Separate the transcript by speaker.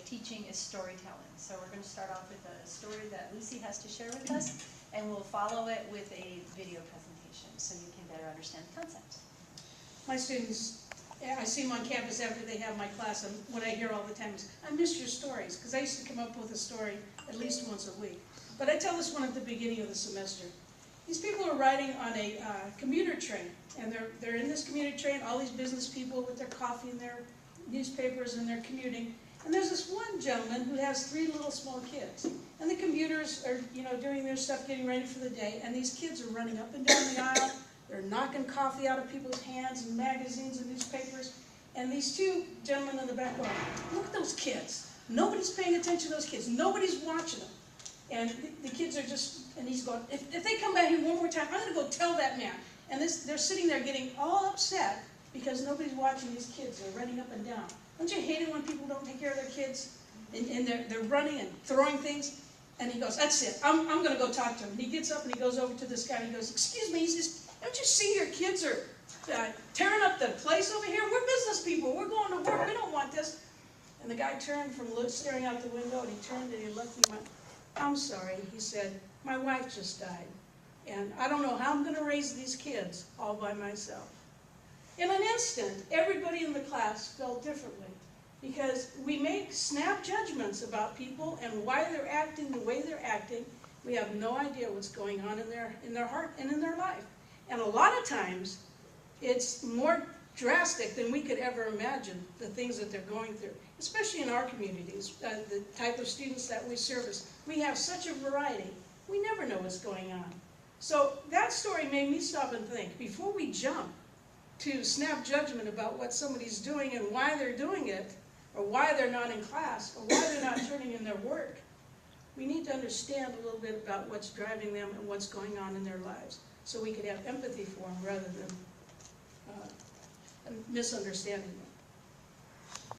Speaker 1: teaching is storytelling. So we're going to start off with a story that Lucy has to share with us, and we'll follow it with a video presentation so you can better understand the concept.
Speaker 2: My students, I see them on campus after they have my class, and what I hear all the time is, I miss your stories, because I used to come up with a story at least once a week. But I tell this one at the beginning of the semester. These people are riding on a commuter train, and they're in this commuter train, all these business people with their coffee and their newspapers, and they're commuting. And there's this one gentleman who has 3 little small kids. And the commuters are, doing their stuff, getting ready for the day, and these kids are running up and down the aisle. They're knocking coffee out of people's hands and magazines and newspapers. And these 2 gentlemen in the back going, look at those kids. Nobody's paying attention to those kids. Nobody's watching them. And the kids are just, and he's going, if they come back here one more time, I'm going to go tell that man. And they're sitting there getting all upset because nobody's watching these kids. They're running up and down. Don't you hate it when people don't take care of their kids? And they're running and throwing things? And he goes, that's it. I'm going to go talk to him. And he gets up and he goes over to this guy and he goes, excuse me. He says, don't you see your kids are tearing up the place over here? We're business people. We're going to work. We don't want this. And the guy turned from staring out the window, and he turned and he looked and he went, I'm sorry. He said, my wife just died. And I don't know how I'm going to raise these kids all by myself. In an instant, everybody in the class felt differently, because we make snap judgments about people and why they're acting the way they're acting. We have no idea what's going on in their heart and in their life. And a lot of times, it's more drastic than we could ever imagine, the things that they're going through, especially in our communities, the type of students that we service. We have such a variety. We never know what's going on. So that story made me stop and think, before we jump to snap judgment about what somebody's doing and why they're doing it, or why they're not in class, or why they're not turning in their work, we need to understand a little bit about what's driving them and what's going on in their lives, so we could have empathy for them rather than misunderstanding them.